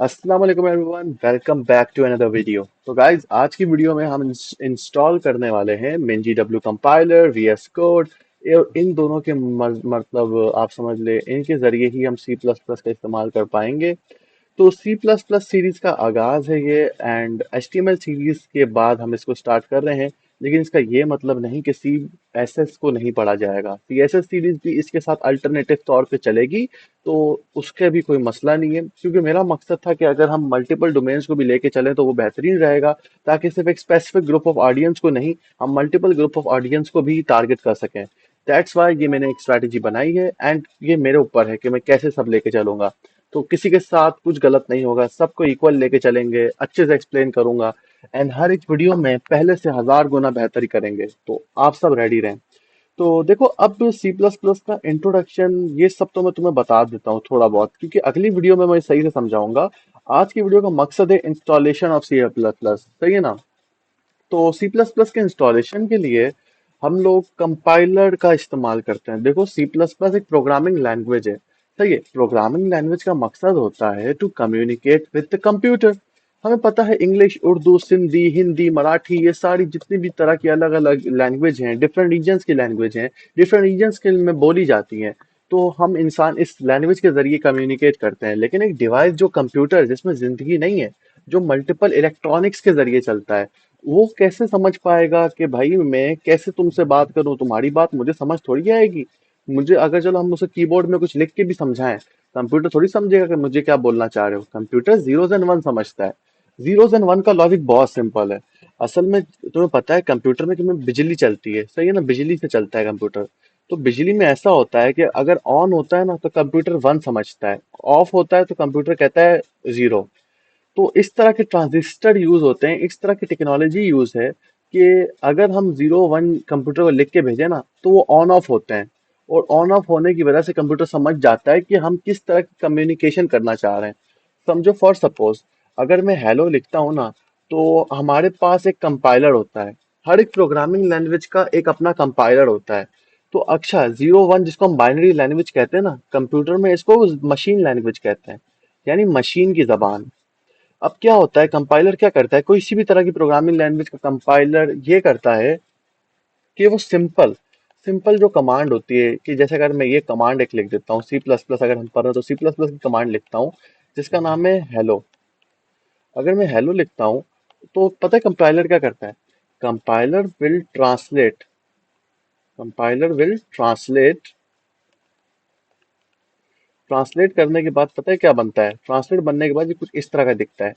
अस्सलाम वालेकुम everyone, welcome back to another video. तो गाइज, आज की वीडियो में हम इंस्टॉल करने वाले हैं MinGW कंपाइलर, VS कोड। इन दोनों के मतलब आप समझ ले, इनके जरिए ही हम C++ का इस्तेमाल कर पाएंगे। तो C++ सीरीज का आगाज है ये, एंड HTML सीरीज के बाद हम इसको स्टार्ट कर रहे हैं। लेकिन इसका ये मतलब नहीं कि CSS को नहीं पढ़ा जाएगा। CSS सीरीज भी इसके साथ अल्टरनेटिव तौर पे चलेगी। तो उसके भी कोई मसला नहीं है, क्योंकि मेरा मकसद था कि अगर हम मल्टीपल डोमेन्स को भी लेके चलें तो वो बेहतरीन रहेगा, ताकि सिर्फ एक स्पेसिफिक ग्रुप ऑफ ऑडियंस को नहीं, हम मल्टीपल ग्रुप ऑफ ऑडियंस को भी टारगेट कर सकें। दैट्स वाई ये मैंने एक स्ट्रैटेजी बनाई है, एंड ये मेरे ऊपर है कि मैं कैसे सब लेके चलूंगा। तो किसी के साथ कुछ गलत नहीं होगा, सबको इक्वल लेके चलेंगे, अच्छे से एक्सप्लेन करूंगा। एंड हर एक वीडियो में पहले से 1000 गुना बेहतरी करेंगे, तो आप सब रेडी रहें। तो देखो, अब C++ का इंट्रोडक्शन ये सब तो मैं तुम्हें बता देता हूँ थोड़ा बहुत, क्योंकि अगली वीडियो में मैं सही से समझाऊंगा। आज की वीडियो का मकसद है इंस्टॉलेशन ऑफ C++, सही है ना। तो C++ के इंस्टॉलेशन के लिए हम लोग कंपाइलर का इस्तेमाल करते हैं। देखो, C++ एक प्रोग्रामिंग लैंग्वेज है। सही है, प्रोग्रामिंग लैंग्वेज का मकसद होता है to communicate with the computer. हमें पता है इंग्लिश, उर्दू, सिंधी, हिंदी, मराठी, ये सारी जितनी भी तरह की अलग अलग लैंग्वेज हैं, डिफरेंट रीजन्स की लैंग्वेज हैं, डिफरेंट रीजन्स के में बोली जाती हैं। तो हम इंसान इस लैंग्वेज के जरिए कम्युनिकेट करते हैं। लेकिन एक डिवाइस जो कंप्यूटर, जिसमें जिंदगी नहीं है, जो मल्टीपल इलेक्ट्रॉनिक्स के जरिए चलता है, वो कैसे समझ पाएगा कि भाई मैं कैसे तुमसे बात करूं, तुम्हारी बात मुझे समझ थोड़ी आएगी। मुझे अगर, चलो हम उसे कीबोर्ड में कुछ लिख के भी समझाएं, कंप्यूटर थोड़ी समझेगा कि मुझे क्या बोलना चाह रहे हो। कंप्यूटर जीरोज एंड वन समझता है। जीरोज एंड वन का लॉजिक बहुत सिंपल है। असल में तुम्हें पता है कंप्यूटर में कितनी बिजली चलती है, सही है ना, बिजली से चलता है कंप्यूटर। तो बिजली में ऐसा होता है कि अगर ऑन होता है ना तो कंप्यूटर वन समझता है, ऑफ होता है तो कंप्यूटर कहता है जीरो। तो इस तरह के ट्रांजिस्टर यूज होते हैं, इस तरह की टेक्नोलॉजी यूज है कि अगर हम जीरो वन कंप्यूटर को लिख के भेजें ना तो वो ऑन ऑफ होते हैं। और ऑन ऑफ होने की वजह से कंप्यूटर समझ जाता है कि हम किस तरह की कम्युनिकेशन करना चाह रहे हैं। समझो, फॉर सपोज अगर मैं हेलो लिखता हूँ ना, तो हमारे पास एक कंपाइलर होता है। हर एक प्रोग्रामिंग लैंग्वेज का एक अपना कंपाइलर होता है। तो अच्छा, जीरो वन जिसको हम बाइनरी लैंग्वेज कहते हैं ना, कंप्यूटर में इसको मशीन लैंग्वेज कहते हैं, यानी मशीन की जबान। अब क्या होता है, कंपाइलर क्या करता है, कोई सी भी तरह की प्रोग्रामिंग लैंग्वेज का कंपाइलर ये करता है कि वो सिंपल सिंपल जो कमांड होती है, कि जैसे अगर मैं ये कमांड एक लिख देता हूँ C++, अगर हम पढ़ रहे हैं तो C++ की कमांड लिखता हूँ जिसका नाम है हेलो। अगर मैं हेलो लिखता हूँ तो पता है कंपाइलर क्या करता है। Compiler will translate compiler will translate translate करने के बाद पता है क्या बनता है, ट्रांसलेट बनने के बाद ये कुछ इस तरह का दिखता है।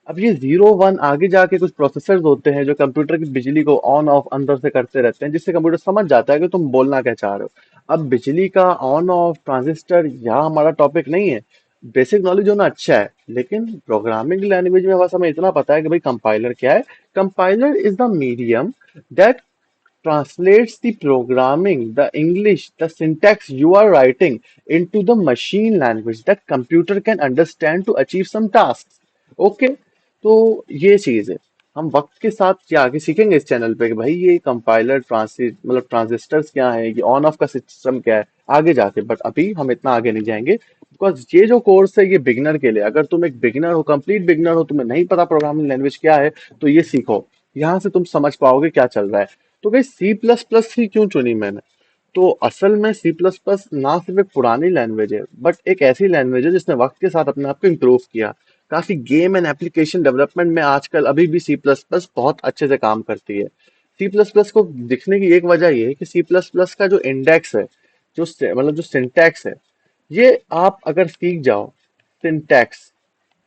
अब ये जीरो वन आगे जाके कुछ प्रोसेसर्स होते हैं जो कंप्यूटर की बिजली को ऑन ऑफ अंदर से करते रहते हैं, जिससे कंप्यूटर समझ जाता है कि तुम बोलना क्या चाह रहे हो। अब बिजली का ऑन ऑफ ट्रांजिस्टर यहाँ हमारा टॉपिक नहीं है। बेसिक नॉलेज होना अच्छा है, लेकिन प्रोग्रामिंग लैंग्वेज में बस हमें इतना पता है कि भाई कंपाइलर क्या है। Compiler is the medium that translates the programming, the English, the syntax you are writing into the machine language that computer can understand to achieve some tasks. Okay, तो ये चीज है। हम वक्त के साथ ये आगे सीखेंगे इस चैनल पे कि भाई ये कंपाइलर मतलब ट्रांजिस्टर्स क्या है, ये ऑन ऑफ का सिस्टम क्या है आगे जाके। बट अभी हम इतना आगे नहीं जाएंगे, बिकॉज ये जो कोर्स है ये बिगिनर के लिए। अगर तुम एक बिगिनर हो, कंप्लीट बिगिनर हो, तुम्हें नहीं पता प्रोग्रामिंग लैंग्वेज क्या है, तो ये सीखो। यहाँ से तुम समझ पाओगे क्या चल रहा है। तो भाई C++ ही क्यों चुनी मैंने। तो असल में C++ ना सिर्फ एक पुरानी लैंग्वेज है, बट एक ऐसी लैंग्वेज है जिसने वक्त के साथ अपने आप को इम्प्रूव किया। काफी गेम एंड एप्लीकेशन डेवलपमेंट में आजकल अभी भी C++ बहुत अच्छे से काम करती है। C++ को दिखने की एक वजह ये है कि C++ का जो इंडेक्स है, मतलब जो सिंटैक्स है, ये आप अगर सीख जाओ सिंटैक्स,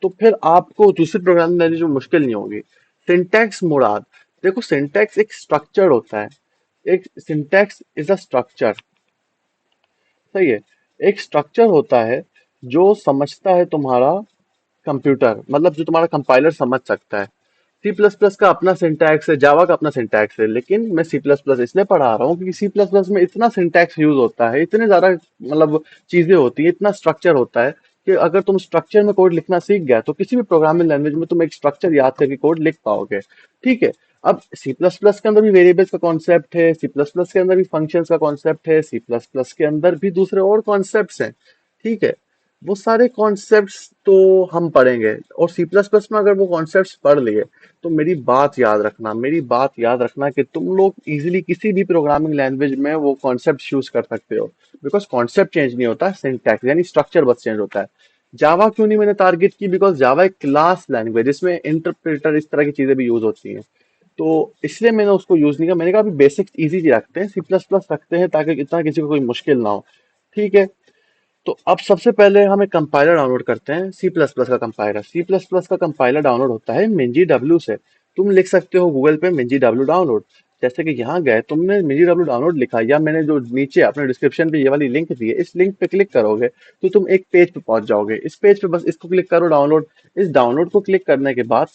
तो फिर आपको दूसरी प्रोग्रामिंग लैंग्वेज में मुश्किल नहीं होगी। सिंटैक्स मुराद, देखो सिंटैक्स एक स्ट्रक्चर होता है। एक सिंटैक्स इज अ स्ट्रक्चर, सही है। एक स्ट्रक्चर होता है जो समझता है तुम्हारा कंप्यूटर, मतलब जो तुम्हारा कंपाइलर समझ सकता है। C++ का अपना सिंटैक्स है, जावा का अपना सिंटैक्स है, लेकिन मैं C++ इसलिए पढ़ा रहा हूँ क्योंकि C++ में इतना सिंटैक्स यूज होता है, इतने ज्यादा मतलब चीजें होती है, इतना स्ट्रक्चर होता है कि अगर तुम स्ट्रक्चर में कोड लिखना सीख गए तो किसी भी प्रोग्रामिंग लैंग्वेज में तुम एक स्ट्रक्चर याद करके कोड लिख पाओगे। ठीक है। अब C++ के अंदर भी वेरिएबल्स का कॉन्सेप्ट है, C++ के अंदर भी फंक्शंस का कॉन्सेप्ट है, C++ के अंदर भी दूसरे और कॉन्सेप्ट्स हैं। ठीक है। वो सारे कॉन्सेप्ट्स तो हम पढ़ेंगे, और सी प्लस प्लस में अगर वो कॉन्सेप्ट्स पढ़ लिए तो मेरी बात याद रखना कि तुम लोग इजीली किसी भी प्रोग्रामिंग लैंग्वेज में वो कॉन्सेप्ट यूज कर सकते हो, बिकॉज कॉन्सेप्ट चेंज नहीं होता, सिंटैक्स यानी स्ट्रक्चर बस चेंज होता है। जावा क्यों नहीं मैंने टारगेट की, बिकॉज जावा एक क्लास लैंग्वेज, इसमें इंटरप्रेटर इस तरह की चीजें भी यूज होती हैं, तो इसलिए मैंने उसको यूज नहीं किया। मैंने कहा अभी बेसिक्स इजी रखते हैं, सी प्लस प्लस रखते हैं ताकि इतना किसी को कोई मुश्किल ना हो। ठीक है, तो अब सबसे पहले हम एक कंपाइलर डाउनलोड करते हैं, सी प्लस प्लस का कंपाइलर। सी प्लस प्लस का कंपाइलर डाउनलोड होता है मिंजी डब्ल्यू से। तुम लिख सकते हो गूगल पे मिंजी डब्ल्यू डाउनलोड, जैसे कि यहाँ गए तुमने मिंजी डब्ल्यू डाउनलोड लिखा, या मैंने जो नीचे अपने डिस्क्रिप्शन पे ये वाली लिंक दी है, इस लिंक पे क्लिक करोगे तो तुम एक पेज पे पहुंच जाओगे। इस पेज पे बस इसको क्लिक करो, डाउनलोड। इस डाउनलोड को क्लिक करने के बाद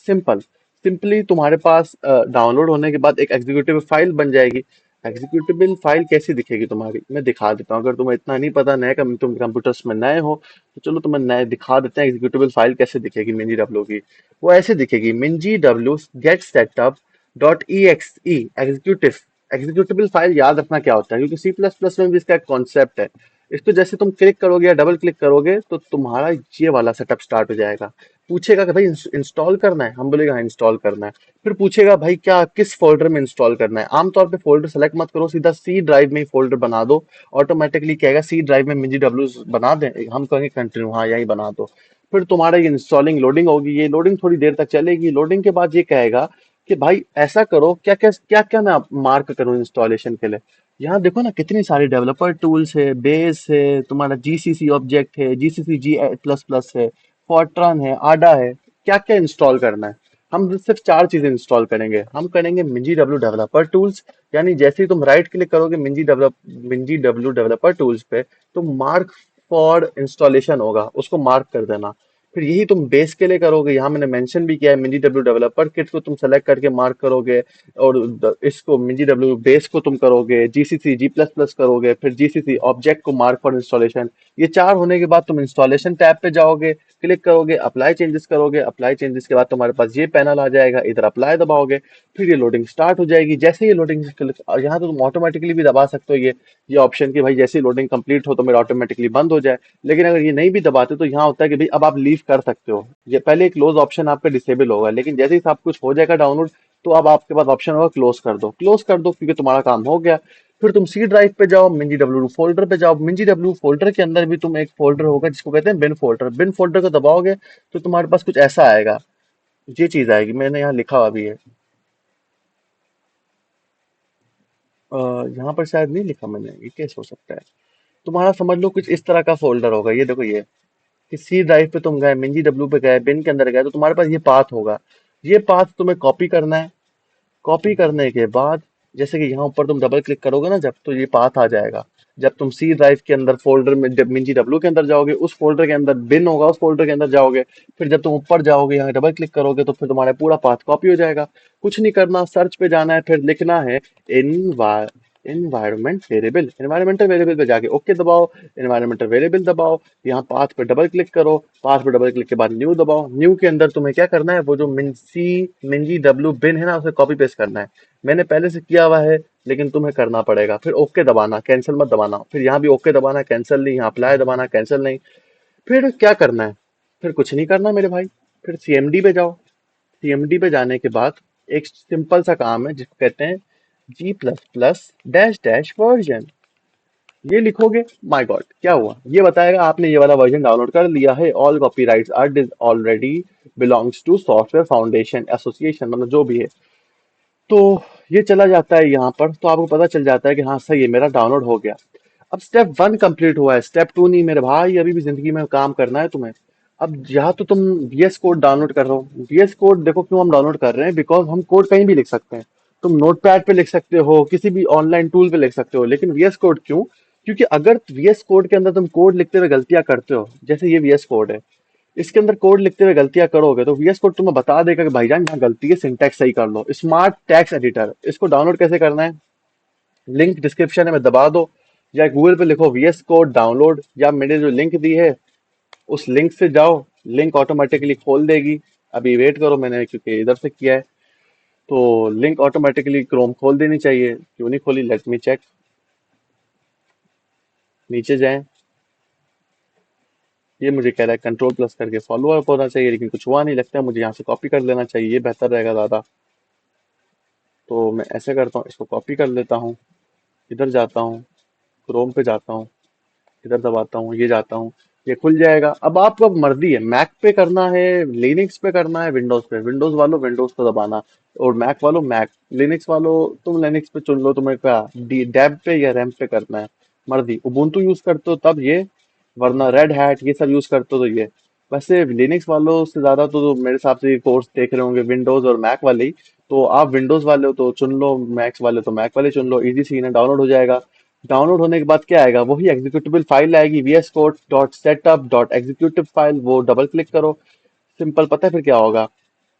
सिंपली तुम्हारे पास डाउनलोड होने के बाद एक एग्जीक्यूटिव फाइल बन जाएगी। एग्जीक्यूटेबल फाइल कैसी दिखेगी तुम्हारी, मैं दिखा देता हूँ। अगर तुम्हें इतना नहीं पता, नए तुम कंप्यूटर्स में नए हो तो चलो तुम्हें नए दिखा देते हैं एग्जीक्यूटेबल फाइल कैसे दिखेगी मिंजी डब्ल्यू की। वो ऐसे दिखेगी, मिंजी डब्ल्यू get setup dot E X E executive. Executable file याद रखना क्या होता है, क्योंकि सी प्लस प्लस में भी इसका एक कॉन्सेप्ट है। इसको जैसे तुम क्लिक करोगे या डबल क्लिक करोगे तो तुम्हारा ये वाला सेटअप स्टार्ट हो जाएगा। पूछेगा कि भाई इंस्टॉल करना है, हम बोलेगा हाँ इंस्टॉल करना है। फिर पूछेगा भाई क्या किस फोल्डर में इंस्टॉल करना है। आमतौर पे फोल्डर सेलेक्ट मत करो, सीधा सी ड्राइव में ही फोल्डर बना दो। ऑटोमेटिकली कहेगा सी ड्राइव में मिंजी डब्ल्यू बना दें, हम कहेंगे कंटिन्यू, हाँ यही बना दो। फिर तुम्हारा ये इंस्टॉलिंग लोडिंग होगी, ये लोडिंग थोड़ी देर तक चलेगी। लोडिंग के बाद ये कहेगा कि भाई ऐसा करो, क्या क्या मैं मार्क करूँ इंस्टॉलेशन के लिए। यहाँ देखो ना कितनी सारी डेवलपर टूल्स है, बेस है, तुम्हारा जीसीसी ऑब्जेक्ट है, जीसीसी जी प्लस प्लस है, फॉर्ट्रन है, आडा है। क्या क्या इंस्टॉल करना है, हम सिर्फ चार चीजें इंस्टॉल करेंगे। हम करेंगे मिंजी डब्ल्यू डेवलपर टूल्स, यानी जैसे ही तुम राइट क्लिक करोगे मिंजी डब्ल्यू डेवलपर टूल्स पे, तो मार्क फॉर इंस्टॉलेशन होगा, उसको मार्क कर देना। फिर यही तुम बेस के लिए करोगे, यहाँ मैंने मेंशन भी किया है मिंजी डब्ल्यू डेवलपर किट को तुम सेलेक्ट करके मार्क करोगे, और इसको मिंजी डब्ल्यू बेस को तुम करोगे, जीसीसी जी प्लस प्लस करोगे, फिर जीसीसी ऑब्जेक्ट को मार्क फॉर इंस्टॉलेशन। ये चार होने के बाद तुम इंस्टॉलेशन टैब पे जाओगे, क्लिक करोगे, अप्लाई चेंजेस करोगे। अप्लाई चेंजेस के बाद तुम्हारे पास ये पैनल आ जाएगा, इधर अप्लाई दबाओगे, फिर ये लोडिंग स्टार्ट हो जाएगी। जैसे ये लोडिंग, यहाँ तो तुम ऑटोमेटिकली भी दबा सकते हो ये ऑप्शन कि भाई जैसे ही लोडिंग कंप्लीट हो तो मेरा ऑटोमेटिकली बंद हो जाए। लेकिन अगर ये नहीं भी दबाते तो यहाँ होता है कि भाई अब आप लीव कर सकते हो। ये पहले एक क्लोज ऑप्शन आपका डिसेबल होगा, लेकिन जैसे ही सब कुछ हो जाएगा डाउनलोड, तो अब आपके पास ऑप्शन होगा क्लोज कर दो। क्लोज कर दो क्योंकि तुम्हारा काम हो गया। फिर तुम सी ड्राइव पे जाओ, मिंजी डब्ल्यू फोल्डर पे जाओ। मिंजी डब्ल्यू फोल्डर के अंदर भी तुम एक फोल्डर होगा जिसको कहते हैं बिन फोल्डर। बिन फोल्डर को दबाओगे तो तुम्हारे पास कुछ ऐसा आएगा, ये चीज आएगी, मैंने यहाँ लिखा हुआ भी है। यहाँ पर शायद नहीं लिखा मैंने, ये कैसे हो सकता है। तुम्हारा समझ लो कुछ इस तरह का फोल्डर होगा, ये देखो ये कि सी ड्राइव पे तुम गए, मिंजी डब्ल्यू पे गए, बिन के अंदर गए, तो तुम्हारे पास ये पाथ होगा। ये पाथ तुम्हें कॉपी करना है। कॉपी करने के बाद जैसे कि यहाँ ऊपर तुम डबल क्लिक करोगे ना जब, तो ये पाथ आ जाएगा। जब तुम सी ड्राइव के अंदर फोल्डर में मिंजी डब्ल्यू के अंदर जाओगे, उस फोल्डर के अंदर बिन होगा, उस फोल्डर के अंदर जाओगे। फिर जब तुम ऊपर जाओगे, यहाँ डबल क्लिक करोगे तो फिर तुम्हारा पूरा पाथ कॉपी हो जाएगा। कुछ नहीं करना, सर्च पे जाना है, फिर लिखना है इनवा एनवायरमेंटल वेरिएबल पे जाके ओके दबाओ। एनवायरमेंटल वेरिएबल दबाओ, यहाँ पाथ पे डबल क्लिक करो। पाथ पे डबल क्लिक के बाद न्यू दबाओ। न्यू के अंदर तुम्हें क्या करना है, वो जो मिंजी डब्ल्यू बिन है ना, उसे कॉपी पेस्ट करना है। मैंने पहले से किया हुआ है, लेकिन तुम्हें करना पड़ेगा। फिर ओके दबाना, कैंसिल मत दबाना। फिर यहाँ भी ओके दबाना, कैंसिल नहीं। यहाँ अप्लाई दबाना, कैंसिल नहीं। फिर क्या करना है, फिर कुछ नहीं करना मेरे भाई। फिर सीएमडी पे जाओ। सीएमडी पे जाने के बाद एक सिंपल सा काम है जिसको कहते हैं G plus plus dash dash version. ये लिखोगे, माय गॉड क्या हुआ, ये बताएगा आपने ये वाला वर्जन डाउनलोड कर लिया है, all copyrights are already belongs to software foundation association, मतलब जो भी है। तो ये चला जाता है यहाँ पर, तो आपको पता चल जाता है कि हाँ सही है, मेरा डाउनलोड हो गया। अब स्टेप वन कंप्लीट हुआ है, स्टेप टू नहीं मेरे भाई, अभी भी जिंदगी में काम करना है तुम्हें। अब यहाँ तो तुम VS कोड डाउनलोड कर रहे हो। VS कोड देखो क्यों हम डाउनलोड कर रहे हैं, बिकॉज हम कोड कहीं भी लिख सकते हैं। तुम नोटपैड पे लिख सकते हो, किसी भी ऑनलाइन टूल पे लिख सकते हो, लेकिन VS कोड क्यों? क्योंकि अगर VS कोड के अंदर तुम कोड लिखते हुए गलतियां करते हो, जैसे ये VS कोड है, इसके अंदर कोड लिखते हुए गलतियां करोगे तो VS कोड तुम्हें बता देगा कि भाईजान यहाँ गलती है, सिंटैक्स सही कर लो। स्मार्ट टैक्स एडिटर, इसको डाउनलोड कैसे करना है, लिंक डिस्क्रिप्शन में दबा दो, या गूगल पे लिखो VS कोड डाउनलोड, या मैंने जो लिंक दी है उस लिंक से जाओ, लिंक ऑटोमेटिकली खोल देगी। अभी वेट करो, मैंने क्योंकि इधर से किया है, तो लिंक ऑटोमेटिकली क्रोम खोल देनी चाहिए। क्यों नहीं खोली, लेट मी चेक। नीचे जाएं, ये मुझे कह रहा है कंट्रोल प्लस करके फॉलो अप होना चाहिए, लेकिन कुछ हुआ नहीं। लगता है मुझे यहाँ से कॉपी कर लेना चाहिए, ये बेहतर रहेगा ज़्यादा। तो मैं ऐसे करता हूँ, इसको कॉपी कर लेता हूँ, इधर जाता हूँ, क्रोम पे जाता हूँ, इधर दबाता हूँ, ये जाता हूँ, ये खुल जाएगा। अब आपको अब मर्जी है, मैक पे करना है, लिनक्स पे करना है, विंडोज पे। विंडोज वालों विंडोज को दबाना, और मैक वालों मैक, लिनक्स वालों तुम लिनक्स पे चुन लो, तुम्हें क्या डैब पे या रैम पे करना है, मर्जी। उबुंटू यूज करते हो तब ये, वरना रेड हैट ये सब यूज करते हो तो ये। वैसे लिनक्स वालों से ज्यादा तो मेरे हिसाब से ये कोर्स देख रहे होंगे विंडोज और मैक वाले ही। तो आप विंडोज वाले हो तो चुन लो, मैक्स वाले तो मैक वाले चुन लो, इजी सीन है, डाउनलोड हो जाएगा। डाउनलोड होने के बाद क्या आएगा, वही एग्जीक्यूटेबल फाइल आएगी, VS Code dot setup dot executive file, वो डबल क्लिक करो। सिंपल, पता है फिर क्या होगा?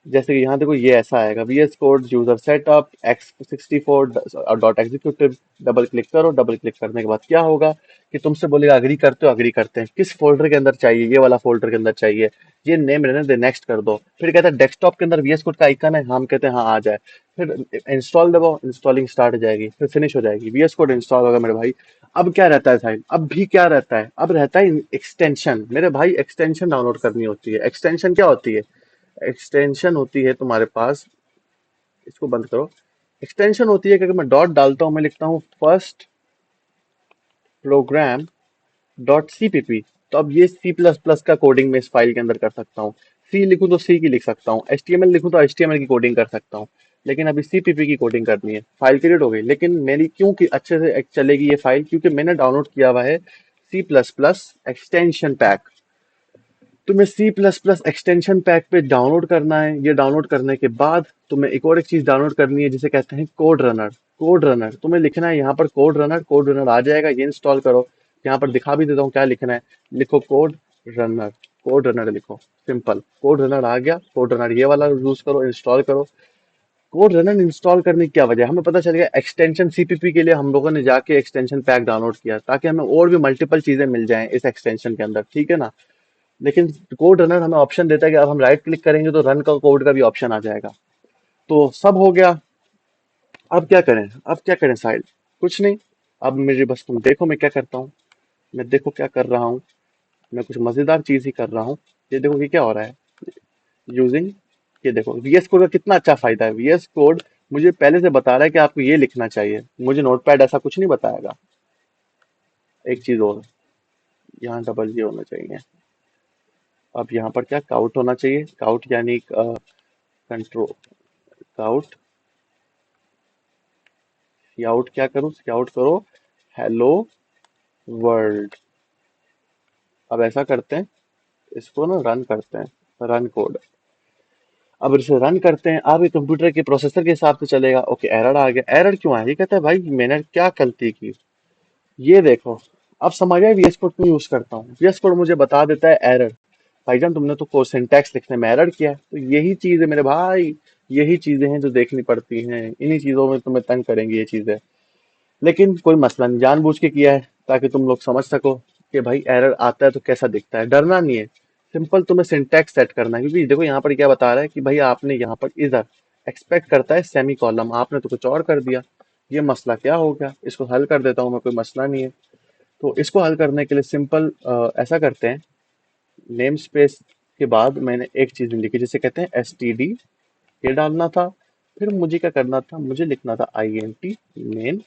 जैसे कि यहाँ देखो, ये ऐसा आएगा, VS Code user setup x64 dot executive, double click करो। डबल क्लिक करने के बाद क्या होगा कि तुमसे बोलेगा अग्री करते हो, अग्री करते हैं, किस फोल्डर के अंदर चाहिए, ये वाला फोल्डर के अंदर चाहिए, ये नेम रहने दे, नेक्स्ट कर दो। फिर कहता है डेस्कटॉप के अंदर VS Code का आइकन है, हम कहते हैं हाँ आ जाए। फिर इंस्टॉल दबाओ, इंस्टॉलिंग स्टार्ट हो जाएगी, फिर फिनिश हो जाएगी, VS Code इंस्टॉल होगा मेरे भाई। अब क्या रहता है साहिल, अब भी क्या रहता है, अब रहता है एक्सटेंशन मेरे भाई। एक्सटेंशन डाउनलोड करनी होती है। एक्सटेंशन क्या होती है? एक्सटेंशन होती है तुम्हारे पास, इसको बंद करो। एक्सटेंशन होती है कि अगर मैं डॉट डालता हूं, मैं लिखता हूँ फर्स्ट प्रोग्राम डॉट CPP, तो अब ये C++ का कोडिंग में इस फाइल के अंदर कर सकता हूँ। सी लिखूं तो सी की लिख सकता हूँ, HTML लिखूं तो HTML की कोडिंग कर सकता हूँ। लेकिन अभी CPP की कोडिंग करनी है। फाइल क्रिएट हो गई, लेकिन मेरी क्यों कि अच्छे से चलेगी ये फाइल, क्योंकि मैंने डाउनलोड किया हुआ है C++ एक्सटेंशन पैक। तुम्हें C++ एक्सटेंशन पैक पे डाउनलोड करना है। ये डाउनलोड करने के बाद तुम्हें एक और एक चीज डाउनलोड करनी है, जिसे कहते हैं कोड रनर। कोड रनर तुम्हें लिखना है यहाँ पर, कोड रनर। कोड रनर आ जाएगा, ये इंस्टॉल करो। यहाँ पर दिखा भी देता हूँ क्या लिखना है। लिखो कोड रनर, कोड रनर लिखो, सिंपल। कोड रनर आ गया, कोड रनर ये वाला यूज करो, इंस्टॉल करो। कोड रनर इंस्टॉल करने की क्या वजह, हमें पता चल गया एक्सटेंशन CPP के लिए हम लोगों ने जाके एक्सटेंशन पैक डाउनलोड किया, ताकि हमें और भी मल्टीपल चीजें मिल जाएं इस एक्सटेंशन के अंदर, ठीक है ना। लेकिन कोड रनर हमें ऑप्शन देता है कि अब हम राइट क्लिक करेंगे तो रन का कोड का भी ऑप्शन आ जाएगा। तो सब हो गया। अब क्या करें, अब क्या करें साहिल? कुछ नहीं। अब मेरे बस तुम देखो मैं क्या करता हूँ। मैं देखो क्या कर रहा हूँ, मैं कुछ मजेदार चीज ही कर रहा हूँ। ये देखो ये क्या हो रहा है, यूजिंग, ये देखो VS कोड का कितना अच्छा फायदा है। VS कोड मुझे पहले से बता रहा है कि आपको ये लिखना चाहिए, मुझे नोटपैड ऐसा कुछ नहीं बताएगा। एक चीज और, यहाँ डबल ये होना चाहिए। अब यहाँ पर क्या काउट होना चाहिए, काउट यानी कंट्रोल, काउट, आउट क्या करूं, आउट करो हेलो वर्ल्ड। अब ऐसा करते हैं, इसको ना रन करते हैं, रन कोड। अब इसे रन करते हैं, अब ये कंप्यूटर के प्रोसेसर के हिसाब से चलेगा। ओके, एरर आ गया। एरर क्यों आया, ये कहता है भाई मैंने क्या गलती की। ये देखो, अब समझ आया VS कोड क्यों यूज करता हूँ। VS कोड मुझे बता देता है एरर। भाईजान तुमने तो कोड सिंटैक्स लिखने में एरर किया है, तो यही चीज है मेरे भाई। यही चीजें हैं जो देखनी पड़ती हैं, इन्हीं चीजों में तुम्हें तंग करेंगी ये चीजें। लेकिन कोई मसला नहीं, जानबूझ के किया है ताकि तुम लोग समझ सको कि भाई एरर आता है तो कैसा दिखता है। डरना नहीं है, सिंपल तुम्हें सिंटैक्स सेट करना है। क्योंकि देखो यहाँ पर क्या बता रहा है कि भाई आपने यहाँ पर इधर एक्सपेक्ट करता है सेमी कॉलम, आपने तो कुछ और कर दिया। ये मसला क्या हो गया, इसको हल कर देता हूँ मैं, कोई मसला नहीं है। तो इसको हल करने के लिए सिंपल ऐसा करते हैं, नेम स्पेस के बाद मैंने एक चीज लिखी जिसे कहते हैं STD, ये डालना था। फिर मुझे क्या करना था, मुझे लिखना था INT मेन।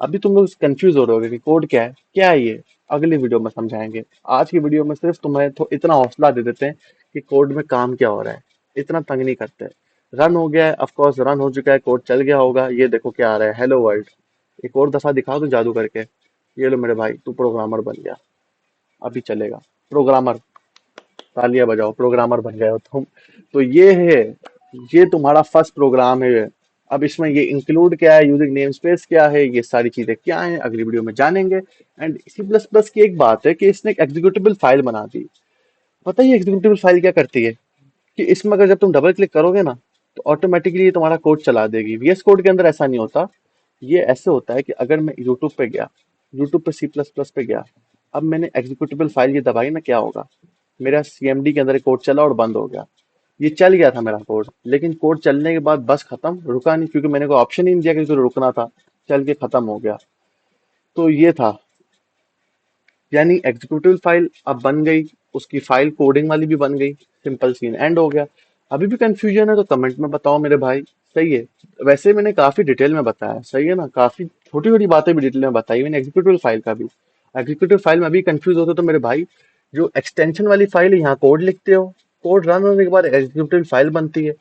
अभी तुम लोग कंफ्यूज हो रहे होगे कि कोड क्या है ये, अगली वीडियो में समझाएंगे। आज की वीडियो में सिर्फ तुम्हें तो इतना हौसला दे देते हैं कि कोड में काम क्या हो रहा है, इतना तंग नहीं करते। रन हो गया है, ऑफ कोर्स रन हो चुका है, कोड चल गया होगा। ये देखो क्या आ रहा है, हेलो वर्ल्ड। एक और दफा दिखाओ तो जादू करके। ये लो मेरे भाई, तू प्रोग्रामर बन गया, अभी चलेगा। प्रोग्रामर, तालियां बजाओ, प्रोग्रामर बन गए हो तुम। तो ये है, ये तुम्हारा फर्स्ट प्रोग्राम है। अब इसमें ये इंक्लूड क्या है, यूजिंग नेम स्पेस क्या है, ये सारी चीजें क्या हैं, अगली वीडियो में जानेंगे। एंड C++ की एक बात है कि इसने एक एग्जीक्यूटेबल फाइल बना दी। पता है ये एग्जीक्यूटेबल फाइल क्या करती है, कि इसमें अगर जब तुम डबल क्लिक करोगे ना, तो ऑटोमेटिकली ये तुम्हारा कोड चला देगी। VS कोड के अंदर ऐसा नहीं होता। ये ऐसे होता है कि अगर मैं यूट्यूब पे गया, यूट्यूब पे C++ पे गया, अब मैंने एग्जीक्यूटेबल फाइल ये दबाई ना, क्या होगा, मेरा CMD के अंदर एक कोड चला और बंद हो गया। ये चल गया था मेरा कोड, लेकिन कोड चलने के बाद बस खत्म, रुका नहीं, क्योंकि मैंने कोई ऑप्शन ही नहीं दिया कि तो रुकना था, चल के खत्म हो गया। तो ये था। यानी एग्जीक्यूटिव फाइल अब बन गई, उसकी फाइल कोडिंग वाली भी बन गई, सिंपल सीन एंड हो गया। अभी भी कंफ्यूजन है तो कमेंट में बताओ मेरे भाई। सही है। वैसे मैंने काफी डिटेल में बताया, सही है ना, काफी छोटी छोटी बातें भी डिटेल में बताई मैंने एग्जीक्यूटिव फाइल का भी। एग्जीक्यूटिव फाइल में अभी कंफ्यूज होते हो तो मेरे भाई, जो एक्सटेंशन वाली फाइल है यहाँ कोड लिखते हो, कोड रन होने के बाद एग्जीक्यूटिव फाइल बनती है।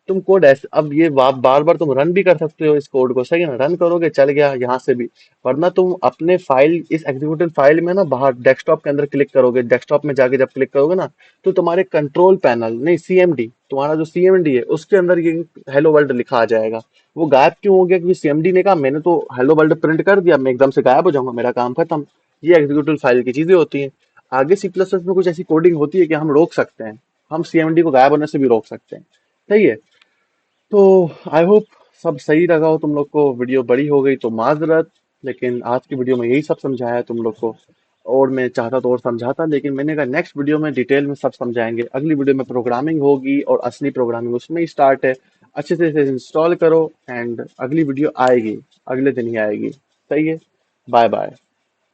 तुम कोड ऐसे अब ये बार बार तुम रन भी कर सकते हो इस कोड को, सही है ना, रन करोगे चल गया यहाँ से भी। वरना तुम अपने फाइल इस एग्जीक्यूटिव फाइल में ना बाहर डेस्कटॉप के अंदर क्लिक करोगे, डेस्कटॉप में जाके जब क्लिक करोगे ना, तो तुम्हारे कंट्रोल पैनल नहीं सीएमडी, तुम्हारा जो सीएमडी है उसके अंदर ये हेलो वर्ल्ड लिखा आ जाएगा। वो गायब क्यों हो गया? क्योंकि सीएमडी ने कहा मैंने तो हेलो वर्ल्ड प्रिंट कर दिया, मैं एकदम से गायब हो जाऊंगा, मेरा काम खत्म। ये एग्जीक्यूटिव फाइल की चीजें होती हैं। आगे सी प्लस प्लस में कुछ ऐसी कोडिंग होती है कि हम रोक सकते हैं, हम सीएमडी को गायब होने से भी रोक सकते हैं। सही है। तो आई होप सब सही लगा हो तुम लोग को। वीडियो बड़ी हो गई तो माजरत, लेकिन आज की वीडियो में यही सब समझाया है तुम लोग को। और मैं चाहता तो और समझाता, लेकिन मैंने कहा नेक्स्ट वीडियो में डिटेल में सब समझाएंगे। अगली वीडियो में प्रोग्रामिंग होगी और असली प्रोग्रामिंग उसमें ही स्टार्ट है। अच्छे से इसे इंस्टॉल करो एंड अगली वीडियो आएगी, अगले दिन ही आएगी। सही है। Bye bye.